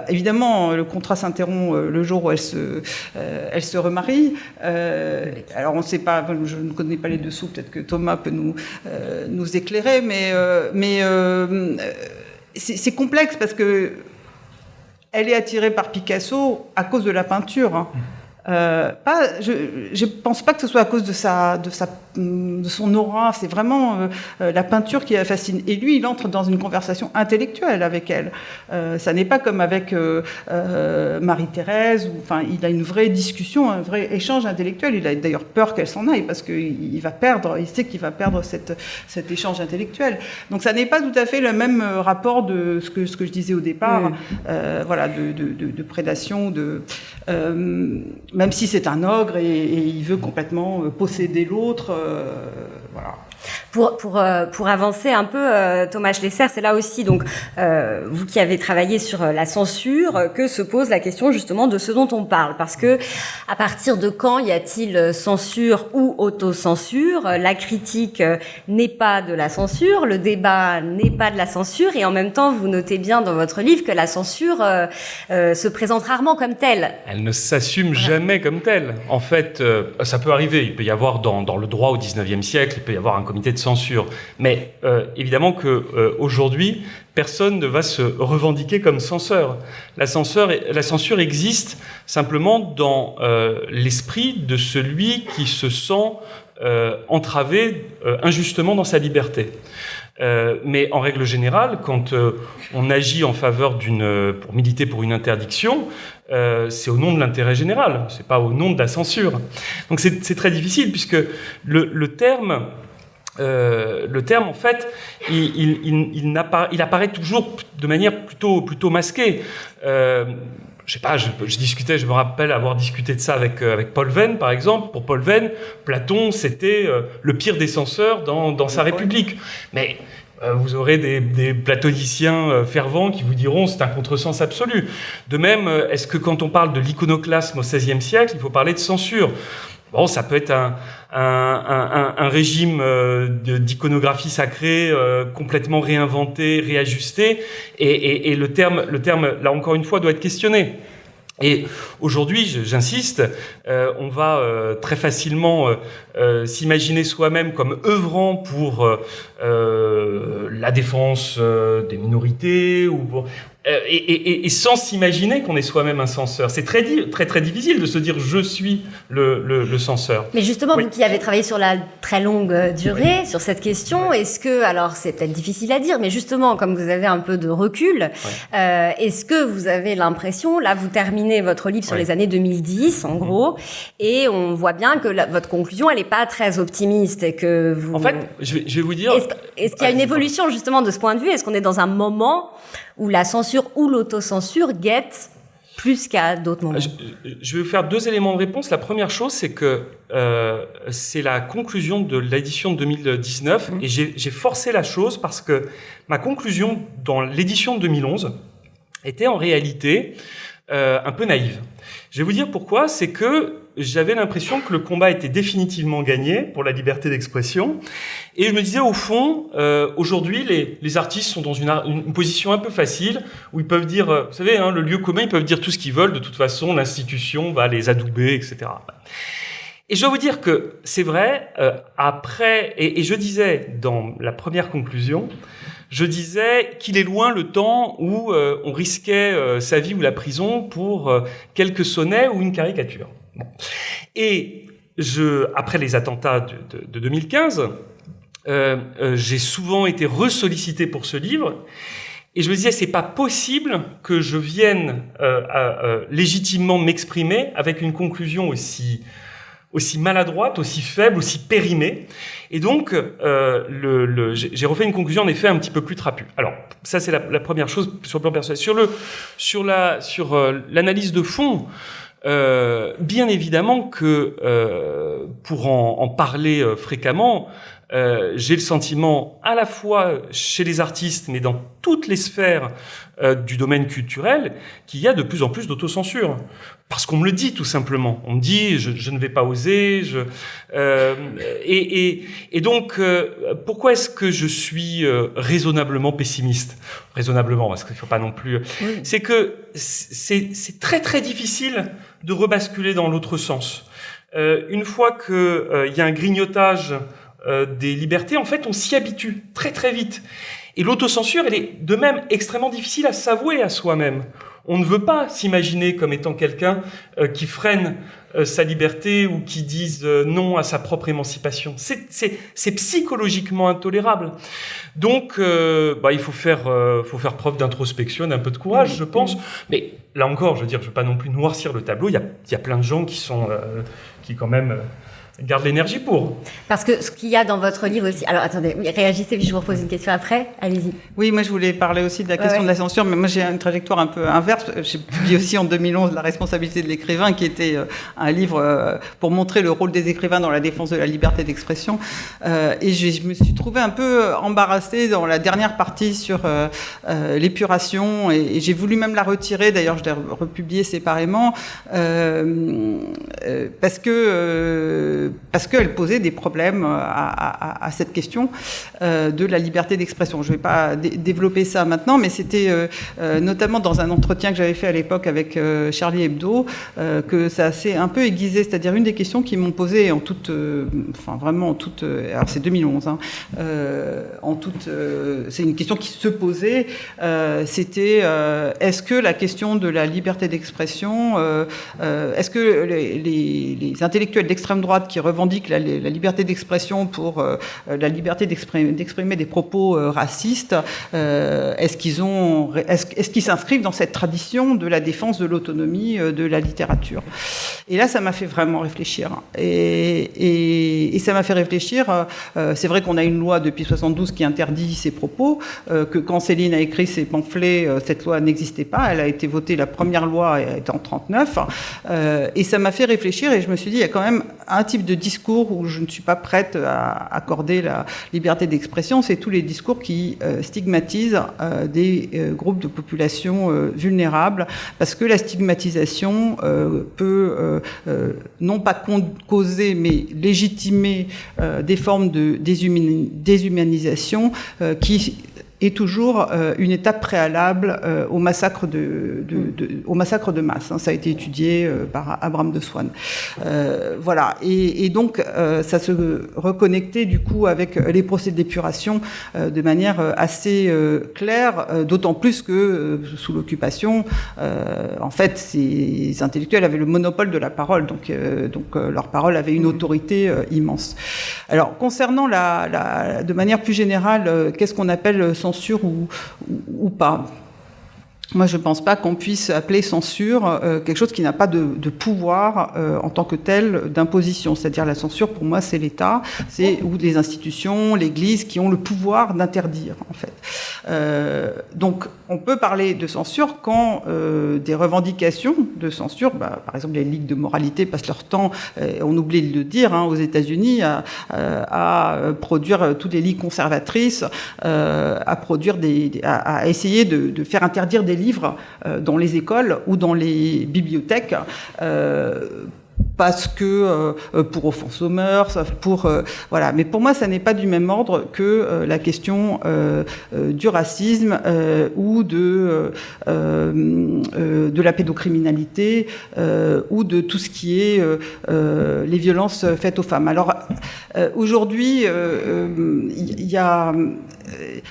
Évidemment, le contrat s'interrompt le jour où elle se remarie. Alors, on ne sait pas, je ne connais pas les dessous. Peut-être que Thomas peut nous éclairer, mais c'est complexe parce que elle est attirée par Picasso à cause de la peinture. Je pense pas que ce soit à cause de son aura. C'est vraiment la peinture qui la fascine. Et lui, il entre dans une conversation intellectuelle avec elle. Ça n'est pas comme avec Marie-Thérèse. Il a une vraie discussion, un vrai échange intellectuel. Il a d'ailleurs peur qu'elle s'en aille parce qu'il sait qu'il va perdre cet échange intellectuel. Donc ça n'est pas tout à fait le même rapport de ce que je disais au départ, de prédation, même si c'est un ogre et il veut complètement posséder l'autre, voilà. Pour avancer un peu, Thomas Schlesser, c'est là aussi, donc, vous qui avez travaillé sur la censure, que se pose la question justement de ce dont on parle. Parce que, à partir de quand y a-t-il censure ou autocensure? La critique n'est pas de la censure, le débat n'est pas de la censure, et en même temps, vous notez bien dans votre livre que la censure se présente rarement comme telle. Elle ne s'assume jamais comme telle. En fait, ça peut arriver. Il peut y avoir dans le droit au XIXe siècle, il peut y avoir un comité de censure. Mais évidemment qu'aujourd'hui, personne ne va se revendiquer comme censeur. La censure existe simplement dans l'esprit de celui qui se sent entravé injustement dans sa liberté. Mais en règle générale, quand on agit en faveur pour militer pour une interdiction, c'est au nom de l'intérêt général, c'est pas au nom de la censure. Donc c'est très difficile puisque le terme en fait, il apparaît toujours de manière plutôt masquée. Je sais pas, je me rappelle avoir discuté de ça avec Paul Venn, par exemple. Pour Paul Venn, Platon, c'était le pire des censeurs dans sa République. Mais vous aurez des platoniciens fervents qui vous diront c'est un contresens absolu. De même, est-ce que quand on parle de l'iconoclasme au XVIe siècle, il faut parler de censure? Bon, ça peut être un régime d'iconographie sacrée complètement réinventé, réajusté, et le terme, là encore une fois, doit être questionné. Et aujourd'hui, j'insiste, on va très facilement s'imaginer soi-même comme œuvrant pour la défense des minorités et sans s'imaginer qu'on est soi-même un censeur. C'est très difficile de se dire je suis le censeur. Mais justement, oui. Vous qui avez travaillé sur la très longue durée, sur cette question, est-ce que, alors c'est peut-être difficile à dire, mais justement, comme vous avez un peu de recul, est-ce que vous avez l'impression, là vous terminez votre livre sur les années 2010, en gros, et on voit bien que votre conclusion, elle n'est pas très optimiste, et que vous... En fait, je vais vous dire... Est-ce qu'il y a une évolution justement de ce point de vue? Est-ce qu'on est dans un moment où la censure ou l'autocensure guette plus qu'à d'autres moments? Je vais vous faire 2 éléments de réponse. La première chose, c'est que c'est la conclusion de l'édition de 2019, et j'ai forcé la chose parce que ma conclusion dans l'édition de 2011 était en réalité un peu naïve. Je vais vous dire pourquoi. C'est que j'avais l'impression que le combat était définitivement gagné pour la liberté d'expression. Et je me disais, au fond, aujourd'hui, les artistes sont dans une position un peu facile, où ils peuvent dire, vous savez, le lieu commun, ils peuvent dire tout ce qu'ils veulent, de toute façon, l'institution va les adouber, etc. Et je dois vous dire que c'est vrai, après, et je disais dans la première conclusion, je disais qu'il est loin le temps où on risquait sa vie ou la prison pour quelques sonnets ou une caricature. Bon. Et après les attentats de 2015, j'ai souvent été ressollicité pour ce livre, et je me disais c'est pas possible que je vienne légitimement m'exprimer avec une conclusion aussi maladroite, aussi faible, aussi périmée. Et donc, j'ai refait une conclusion, en effet, un petit peu plus trapue. Alors, ça, c'est la première chose sur le plan personnel. Sur l'analyse de fond, bien évidemment que pour en parler fréquemment, j'ai le sentiment, à la fois chez les artistes, mais dans toutes les sphères du domaine culturel, qu'il y a de plus en plus d'autocensure. Parce qu'on me le dit, tout simplement. On me dit, je ne vais pas oser. Et donc, pourquoi est-ce que je suis raisonnablement pessimiste? Raisonnablement, parce qu'il ne faut pas non plus... Oui. C'est que c'est très, très difficile de rebasculer dans l'autre sens. Une fois qu'il y a un grignotage des libertés, en fait, on s'y habitue très, très vite. Et l'autocensure, elle est de même extrêmement difficile à s'avouer à soi-même. On ne veut pas s'imaginer comme étant quelqu'un qui freine sa liberté ou qui dise non à sa propre émancipation. C'est psychologiquement intolérable. Donc, il faut faire preuve d'introspection, d'un peu de courage, je pense. Mais là encore, je veux pas non plus noircir le tableau. Il y a plein de gens qui sont, qui quand même garde l'énergie pour. Parce que ce qu'il y a dans votre livre aussi... Alors, attendez, réagissez, puis je vous repose une question après. Allez-y. Oui, moi, je voulais parler aussi de la question de la censure, mais moi, j'ai une trajectoire un peu inverse. J'ai publié aussi en 2011 La responsabilité de l'écrivain, qui était un livre pour montrer le rôle des écrivains dans la défense de la liberté d'expression. Et je me suis trouvée un peu embarrassée dans la dernière partie sur l'épuration, et j'ai voulu même la retirer. D'ailleurs, je l'ai republiée séparément, parce qu'elle posait des problèmes à cette question de la liberté d'expression. Je ne vais pas développer ça maintenant, mais c'était notamment dans un entretien que j'avais fait à l'époque avec Charlie Hebdo que ça s'est un peu aiguisé. C'est-à-dire une des questions qu'ils m'ont posées en toute... alors c'est 2011, hein, c'est une question qui se posait, c'était est-ce que la question de la liberté d'expression, est-ce que les intellectuels d'extrême droite qui revendiquent la liberté d'expression pour la liberté d'exprimer des propos racistes, est-ce qu'ils s'inscrivent dans cette tradition de la défense de l'autonomie de la littérature? Et là, ça m'a fait vraiment réfléchir. Et ça m'a fait réfléchir. C'est vrai qu'on a une loi depuis 72 qui interdit ces propos, que quand Céline a écrit ses pamphlets, cette loi n'existait pas. Elle a été votée, la première loi est en 39. Et ça m'a fait réfléchir, et je me suis dit, il y a quand même un type de discours où je ne suis pas prête à accorder la liberté d'expression, c'est tous les discours qui stigmatisent des groupes de population vulnérables, parce que la stigmatisation peut non pas causer, mais légitimer des formes de déshumanisation qui est toujours une étape préalable au massacre de masse. Hein. Ça a été étudié par Abraham de Swan. Voilà. Et donc, ça se reconnectait du coup avec les procès d'épuration de manière assez claire, d'autant plus que sous l'occupation, en fait, ces intellectuels avaient le monopole de la parole, donc leur parole avait une autorité immense. Alors, concernant de manière plus générale, qu'est-ce qu'on appelle censure ou pas? Moi, je ne pense pas qu'on puisse appeler censure quelque chose qui n'a pas de pouvoir en tant que tel d'imposition. C'est-à-dire la censure, pour moi, c'est l'État, ou les institutions, l'Église qui ont le pouvoir d'interdire, en fait. Donc, on peut parler de censure quand des revendications de censure, par exemple, les ligues de moralité passent leur temps, on oublie de le dire, hein, aux États-Unis, à produire toutes les ligues conservatrices, à essayer de faire interdire des livres dans les écoles ou dans les bibliothèques, parce que pour offense aux mœurs, voilà. Mais pour moi, ça n'est pas du même ordre que la question du racisme ou de la pédocriminalité ou de tout ce qui est les violences faites aux femmes. Alors aujourd'hui, il y a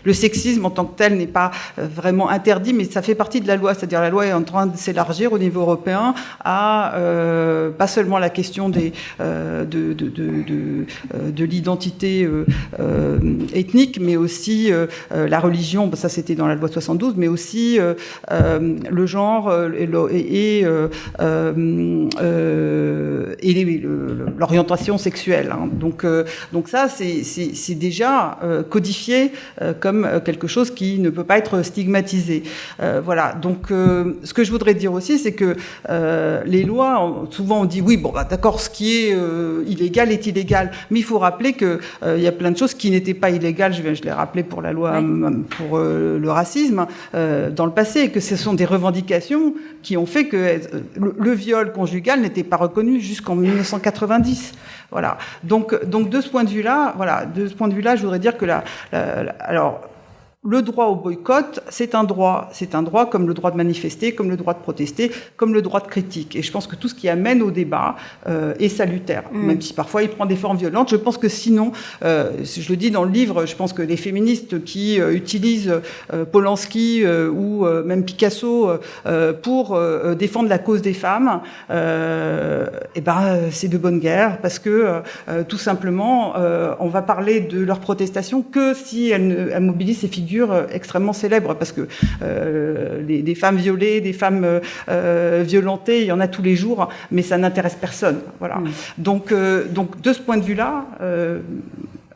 le sexisme en tant que tel n'est pas vraiment interdit, mais ça fait partie de la loi. C'est-à-dire la loi est en train de s'élargir au niveau européen à pas seulement la question de l'identité ethnique, mais aussi la religion. Ça, c'était dans la loi 72, mais aussi le genre et l'orientation sexuelle. Hein. Donc ça, c'est déjà codifié comme quelque chose qui ne peut pas être stigmatisé. Voilà. Donc, ce que je voudrais dire aussi, c'est que les lois, souvent on dit oui, bon, d'accord, ce qui est illégal est illégal, mais il faut rappeler que il y a plein de choses qui n'étaient pas illégales. Je l'ai rappelé pour la loi pour le racisme dans le passé, que ce sont des revendications qui ont fait que le viol conjugal n'était pas reconnu jusqu'en 1990. Voilà. Donc de ce point de vue-là, je voudrais dire que alors, le droit au boycott, c'est un droit comme le droit de manifester, comme le droit de protester, comme le droit de critique. Et je pense que tout ce qui amène au débat est salutaire, même si parfois il prend des formes violentes. Je pense que sinon, je le dis dans le livre, je pense que les féministes qui utilisent Polanski ou même Picasso pour défendre la cause des femmes, c'est de bonne guerre, parce que tout simplement, on va parler de leur protestation que si elles mobilisent ces figures figures extrêmement célèbres, parce que des femmes violées, des femmes violentées, il y en a tous les jours, mais ça n'intéresse personne. Voilà. Donc, de ce point de vue-là,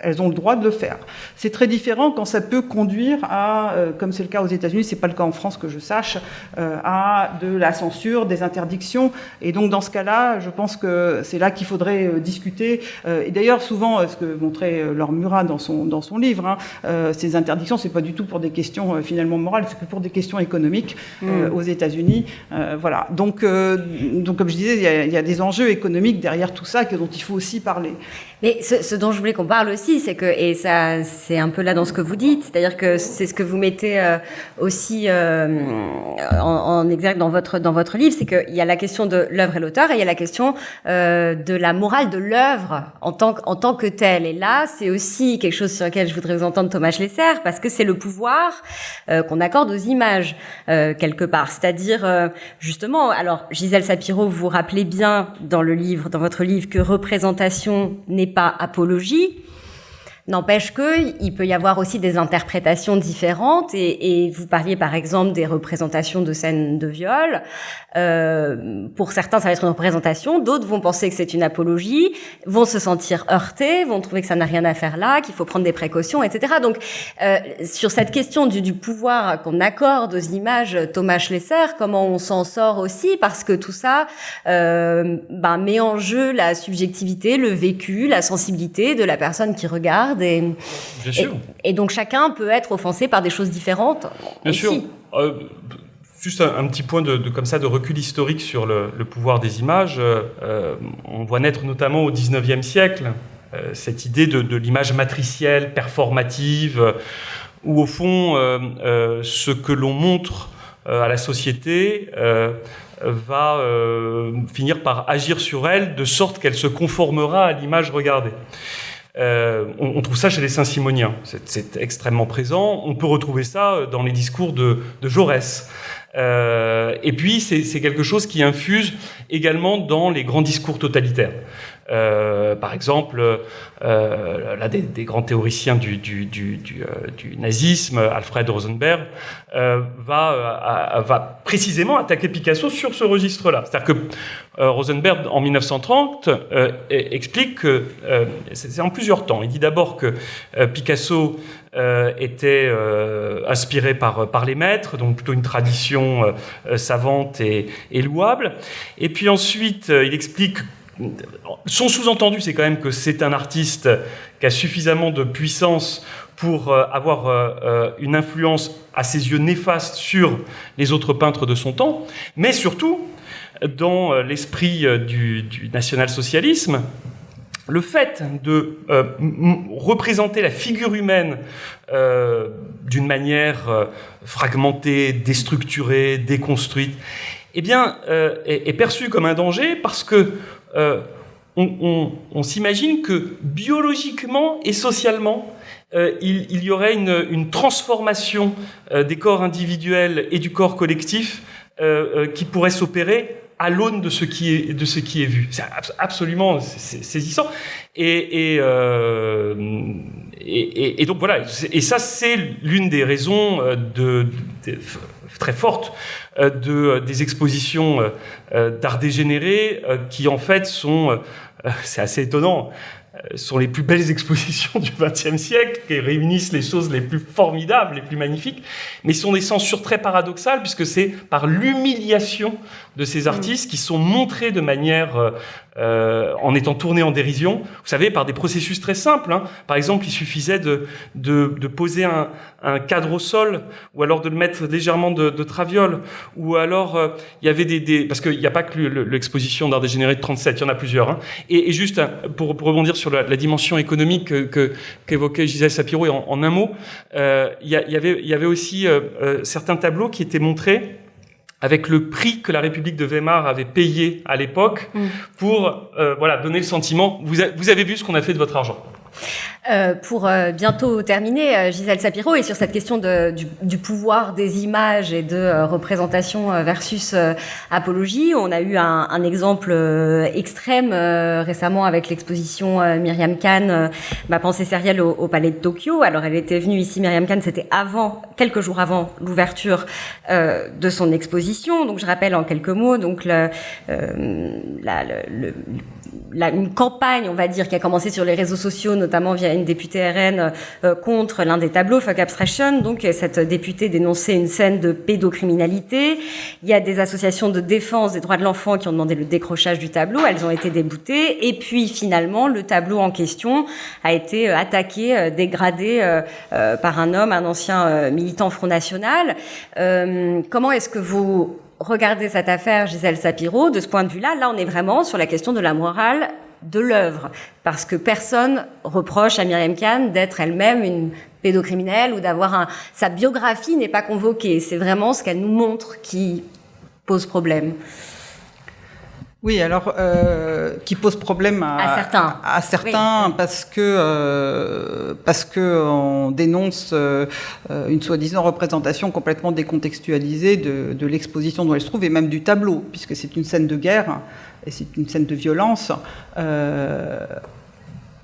elles ont le droit de le faire. C'est très différent quand ça peut conduire à, comme c'est le cas aux États-Unis, c'est pas le cas en France que je sache, à de la censure, des interdictions. Et donc dans ce cas-là, je pense que c'est là qu'il faudrait discuter. Et d'ailleurs, souvent, ce que montrait Laure Murat dans son livre, ces interdictions, c'est pas du tout pour des questions finalement morales, c'est que pour des questions économiques aux États-Unis. Voilà. Donc comme je disais, il y a des enjeux économiques derrière tout ça dont il faut aussi parler. Mais ce dont je voulais qu'on parle aussi, c'est que, et ça, c'est un peu là dans ce que vous dites, c'est-à-dire que c'est ce que vous mettez aussi en exergue dans votre livre, c'est qu'il y a la question de l'œuvre et l'auteur, et il y a la question de la morale de l'œuvre en tant que telle. Et là, c'est aussi quelque chose sur lequel je voudrais vous entendre, Thomas Schlesser, parce que c'est le pouvoir qu'on accorde aux images quelque part. C'est-à-dire, justement, alors Gisèle Sapiro, vous vous rappelez bien dans votre livre, que représentation n'est pas apologie. N'empêche qu'il peut y avoir aussi des interprétations différentes et vous parliez par exemple des représentations de scènes de viol. Pour certains, ça va être une représentation, d'autres vont penser que c'est une apologie, vont se sentir heurtés, vont trouver que ça n'a rien à faire là, qu'il faut prendre des précautions, etc. Donc, sur cette question du pouvoir qu'on accorde aux images, Thomas Schlesser, comment on s'en sort aussi, parce que tout ça met en jeu la subjectivité, le vécu, la sensibilité de la personne qui regarde. Bien sûr. Et donc chacun peut être offensé par des choses différentes. Bien aussi. sûr. Juste un petit point comme ça de recul historique sur le pouvoir des images. On voit naître notamment au XIXe siècle cette idée de l'image matricielle, performative, où au fond ce que l'on montre à la société va finir par agir sur elle de sorte qu'elle se conformera à l'image regardée. On trouve ça chez les Saint-Simoniens, c'est extrêmement présent. On peut retrouver ça dans les discours de Jaurès. Et puis c'est quelque chose qui infuse également dans les grands discours totalitaires. Par exemple, l'un des grands théoriciens du nazisme, Alfred Rosenberg, va précisément attaquer Picasso sur ce registre-là. C'est-à-dire que Rosenberg, en 1930, explique que c'est en plusieurs temps. Il dit d'abord que Picasso était inspiré par les maîtres, donc plutôt une tradition savante et louable. Et puis ensuite, il explique. Son sous-entendu, c'est quand même que c'est un artiste qui a suffisamment de puissance pour avoir une influence à ses yeux néfaste sur les autres peintres de son temps, mais surtout, dans l'esprit du national-socialisme, le fait de représenter la figure humaine d'une manière fragmentée, déstructurée, déconstruite, eh bien, est perçu comme un danger parce que on s'imagine que biologiquement et socialement, il y aurait une transformation des corps individuels et du corps collectif qui pourrait s'opérer à l'aune de ce qui est vu. C'est absolument saisissant. Et donc voilà. Et ça, c'est l'une des raisons très fortes des expositions d'art dégénéré qui en fait sont, c'est assez étonnant, sont les plus belles expositions du XXe siècle, qui réunissent les choses les plus formidables, les plus magnifiques, mais sont des censures très paradoxales, puisque c'est par l'humiliation de ces artistes qui sont montrés de manière, en étant tournés en dérision, vous savez, par des processus très simples. Hein. Par exemple, il suffisait de poser un cadre au sol, ou alors de le mettre légèrement de traviole, ou alors il y avait parce qu'il n'y a pas que l'exposition d'art dégénéré de 37, il y en a plusieurs. Hein. Et juste pour rebondir sur la dimension économique qu'évoquait Gisèle Sapiro, en un mot, il y avait aussi certains tableaux qui étaient montrés avec le prix que la République de Weimar avait payé à l'époque pour donner le sentiment, vous avez vu ce qu'on a fait de votre argent. Pour bientôt terminer, Gisèle Sapiro, et sur cette question du pouvoir des images et de représentation versus apologie, on a eu un exemple extrême récemment avec l'exposition Myriam Khan, Ma pensée sérielle au Palais de Tokyo. Alors elle était venue ici, Myriam Khan, c'était quelques jours avant l'ouverture de son exposition. Donc je rappelle en quelques mots, donc une campagne, on va dire, qui a commencé sur les réseaux sociaux, notamment via une députée RN contre l'un des tableaux, Fuck Abstraction. Donc cette députée dénonçait une scène de pédocriminalité. Il y a des associations de défense des droits de l'enfant qui ont demandé le décrochage du tableau. Elles ont été déboutées. Et puis finalement, le tableau en question a été attaqué, dégradé par un homme, un ancien militant Front National. Comment est-ce que vous regardez cette affaire, Gisèle Sapiro, de ce point de vue-là? Là, on est vraiment sur la question de la morale de l'œuvre, parce que personne reproche à Myriam Khan d'être elle-même une pédocriminelle ou d'avoir sa biographie n'est pas convoquée. C'est vraiment ce qu'elle nous montre qui pose problème. Oui, alors qui pose problème à certains, oui. parce que on dénonce une soi-disant représentation complètement décontextualisée de l'exposition dont elle se trouve et même du tableau, puisque c'est une scène de guerre et c'est une scène de violence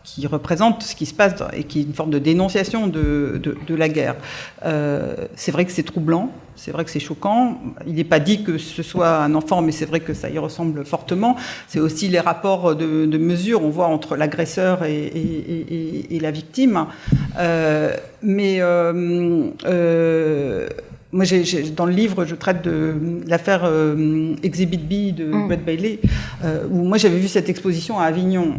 qui représente ce qui se passe et qui est une forme de dénonciation de la guerre. C'est vrai que c'est troublant, c'est vrai que c'est choquant. Il n'est pas dit que ce soit un enfant, mais c'est vrai que ça y ressemble fortement. C'est aussi les rapports de mesure, on voit, entre l'agresseur et la victime. Moi, dans le livre, je traite de l'affaire Exhibit B de Brett Bailey, où moi j'avais vu cette exposition à Avignon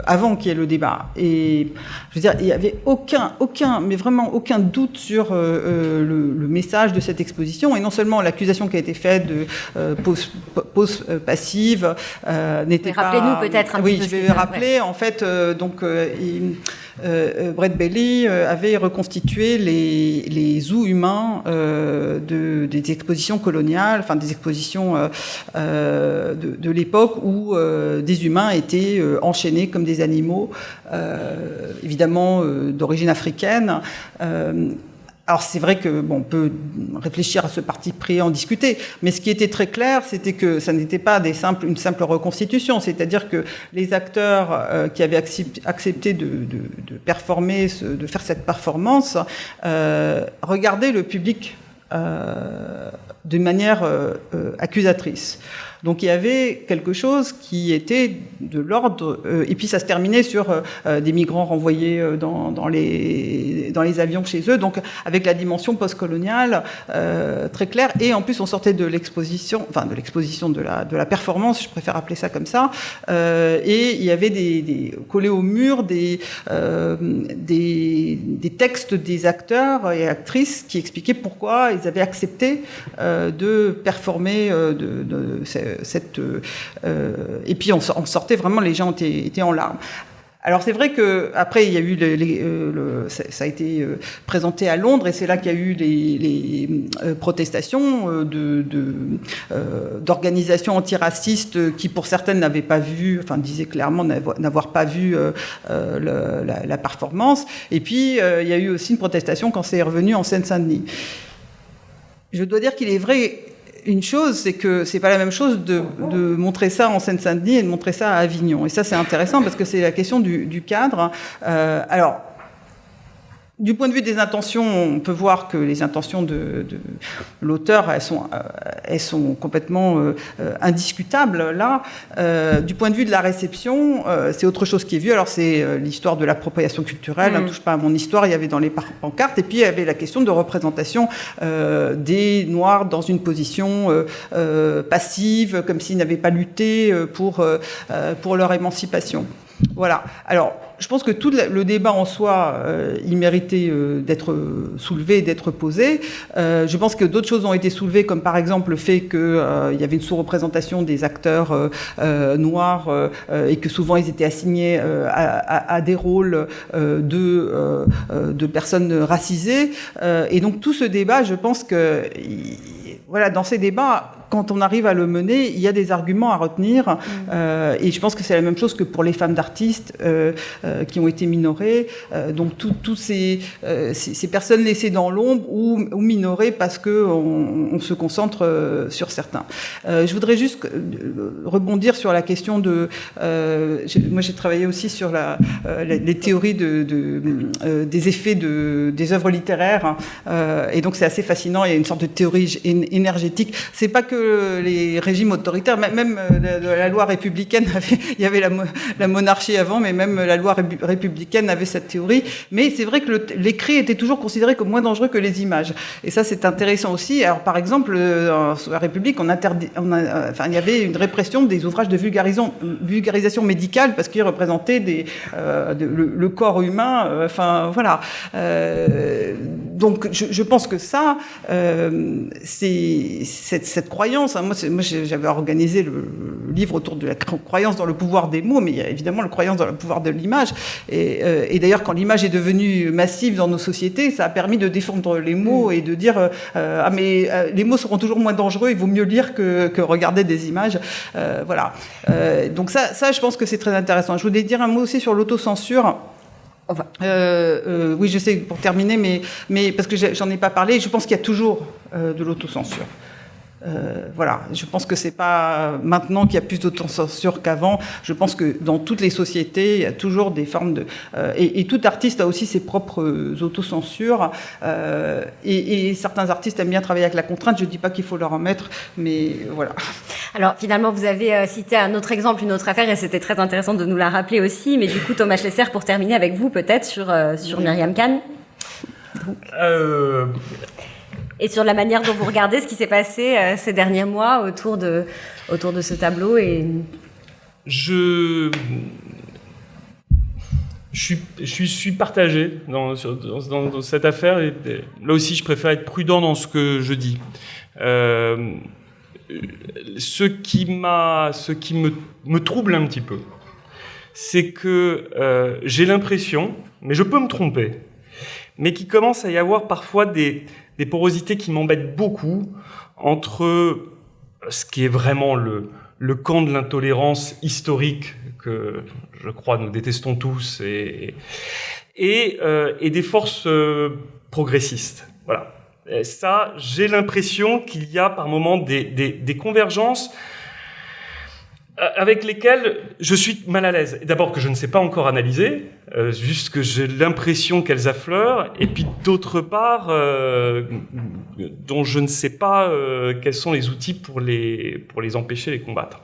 avant qu'il y ait le débat. Et je veux dire, il y avait mais vraiment aucun doute sur le message de cette exposition. Et non seulement l'accusation qui a été faite de pose passive n'était pas. Rappelez-nous peut-être un petit peu. Oui, je vais rappeler. En fait, Brett Bailey avait reconstitué les zoos humains des expositions coloniales, enfin des expositions de l'époque où des humains étaient enchaînés comme des animaux, évidemment d'origine africaine. Alors c'est vrai que on peut réfléchir à ce parti pris et en discuter, mais ce qui était très clair, c'était que ça n'était pas une simple reconstitution, c'est-à-dire que les acteurs qui avaient accepté de performer, de faire cette performance, regardaient le public d'une manière accusatrice. Donc il y avait quelque chose qui était de l'ordre, et puis ça se terminait sur des migrants renvoyés dans les avions chez eux, donc avec la dimension postcoloniale très claire. Et en plus on sortait de l'exposition de la performance, je préfère appeler ça comme ça, et il y avait collés au mur des textes des acteurs et actrices qui expliquaient pourquoi ils avaient accepté de performer et puis on sortait vraiment, les gens étaient en larmes. Alors c'est vrai que après il y a eu ça a été présenté à Londres et c'est là qu'il y a eu les protestations d'organisations antiracistes qui pour certaines n'avaient pas vu, enfin disaient clairement n'avoir pas vu la performance. Et puis il y a eu aussi une protestation quand c'est revenu en Seine-Saint-Denis. Je dois dire qu'il est vrai. Une chose, c'est que c'est pas la même chose de montrer ça en Seine-Saint-Denis et de montrer ça à Avignon. Et ça, c'est intéressant parce que c'est la question du cadre. Alors, du point de vue des intentions, on peut voir que les intentions de l'auteur, elles sont complètement indiscutables là. Du point de vue de la réception, c'est autre chose qui est vu. Alors c'est l'histoire de l'appropriation culturelle, ne touche pas à mon histoire. Il y avait dans les pancartes, et puis il y avait la question de représentation des Noirs dans une position passive, comme s'ils n'avaient pas lutté pour leur émancipation. Voilà. Alors, je pense que tout le débat en soi, il méritait d'être soulevé, d'être posé. Je pense que d'autres choses ont été soulevées, comme par exemple le fait qu'il y avait une sous-représentation des acteurs noirs et que souvent ils étaient assignés à des rôles de personnes racisées. Et donc tout ce débat, je pense que, voilà, dans ces débats, quand on arrive à le mener, il y a des arguments à retenir. Et je pense que c'est la même chose que pour les femmes d'artistes qui ont été minorées. Donc tous ces personnes laissées dans l'ombre ou minorées parce que on se concentre sur certains. Je voudrais juste rebondir sur la question de. Moi, j'ai travaillé aussi sur les théories des effets des œuvres littéraires, et donc c'est assez fascinant. Il y a une sorte de théorie énergétique. C'est pas que les régimes autoritaires, même la loi républicaine il y avait la monarchie avant, mais même la loi républicaine avait cette théorie. Mais c'est vrai que l'écrit était toujours considéré comme moins dangereux que les images. Et ça, c'est intéressant aussi. Alors, par exemple, sous la République, il y avait une répression des ouvrages de vulgarisation médicale parce qu'ils représentaient le corps humain. Voilà. Donc, je pense que ça, c'est cette croyance. Moi, j'avais organisé le livre autour de la croyance dans le pouvoir des mots, mais il y a évidemment la croyance dans le pouvoir de l'image. Et d'ailleurs, quand l'image est devenue massive dans nos sociétés, ça a permis de défendre les mots et de dire mais les mots seront toujours moins dangereux, il vaut mieux lire que regarder des images. Voilà. Donc ça, je pense que c'est très intéressant. Je voulais dire un mot aussi sur l'autocensure. Enfin, oui, je sais, pour terminer, mais parce que j'en ai pas parlé, je pense qu'il y a toujours de l'autocensure. Voilà, je pense que c'est pas maintenant qu'il y a plus d'autocensure qu'avant. Je pense que dans toutes les sociétés, il y a toujours des formes de... et tout artiste a aussi ses propres autocensures. Et certains artistes aiment bien travailler avec la contrainte. Je dis pas qu'il faut leur en mettre, mais voilà. Alors finalement, vous avez cité un autre exemple, une autre affaire, et c'était très intéressant de nous la rappeler aussi. Mais du coup, Thomas Schlesser, pour terminer avec vous, peut-être sur Myriam Kann. Et sur la manière dont vous regardez ce qui s'est passé ces derniers mois autour de ce tableau. Je suis partagé dans cette affaire. Et là aussi, je préfère être prudent dans ce que je dis. Ce qui me trouble un petit peu, c'est que j'ai l'impression, mais je peux me tromper, mais qu'il commence à y avoir parfois des porosités qui m'embêtent beaucoup entre ce qui est vraiment le camp de l'intolérance historique que je crois nous détestons tous et des forces progressistes. Voilà. Et ça, j'ai l'impression qu'il y a par moments des convergences avec lesquelles je suis mal à l'aise. D'abord que je ne sais pas encore analyser, juste que j'ai l'impression qu'elles affleurent, et puis d'autre part, dont je ne sais pas quels sont les outils pour les empêcher, les combattre.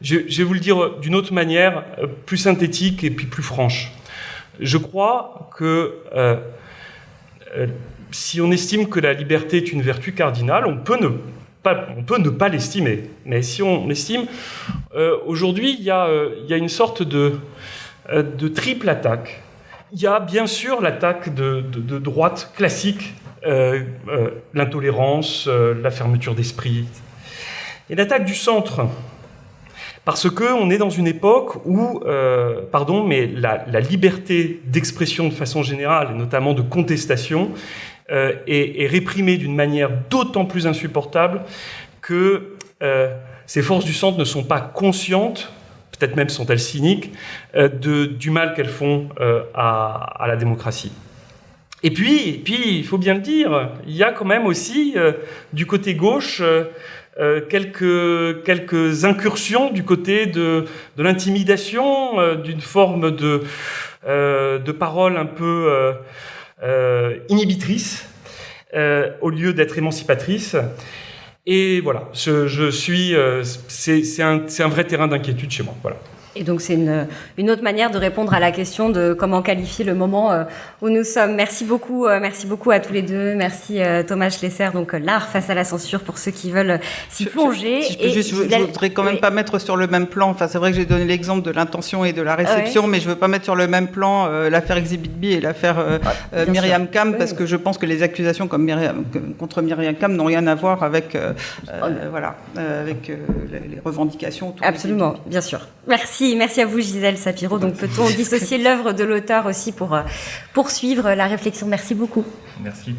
Je vais vous le dire d'une autre manière, plus synthétique et puis plus franche. Je crois que si on estime que la liberté est une vertu cardinale, on peut ne pas l'estimer, mais si on l'estime, aujourd'hui, il y a une sorte de triple attaque. Il y a bien sûr l'attaque de droite classique, l'intolérance, la fermeture d'esprit, et l'attaque du centre, parce qu'on est dans une époque où, la liberté d'expression de façon générale, et notamment de contestation, est réprimée d'une manière d'autant plus insupportable que ces forces du centre ne sont pas conscientes, peut-être même sont-elles cyniques, du mal qu'elles font à la démocratie. Et puis, il faut bien le dire, il y a quand même aussi, du côté gauche, quelques incursions du côté de l'intimidation, d'une forme de parole un peu inhibitrice, au lieu d'être émancipatrice. Et voilà, c'est un vrai terrain d'inquiétude chez moi. Voilà. Et donc c'est une autre manière de répondre à la question de comment qualifier le moment où nous sommes. Merci beaucoup à tous les deux. Merci Thomas Schlesser, donc l'art face à la censure pour ceux qui veulent s'y plonger. Je voudrais quand même pas mettre sur le même plan. Enfin, c'est vrai que j'ai donné l'exemple de l'intention et de la réception, mais je veux pas mettre sur le même plan l'affaire Exhibit B et l'affaire Myriam Kann, parce que je pense que les accusations contre Myriam Kann n'ont rien à voir avec avec les revendications. Absolument, bien sûr. Merci à vous Gisèle Sapiro. Donc peut-on dissocier l'œuvre de l'auteur aussi pour poursuivre la réflexion? Merci beaucoup. Merci.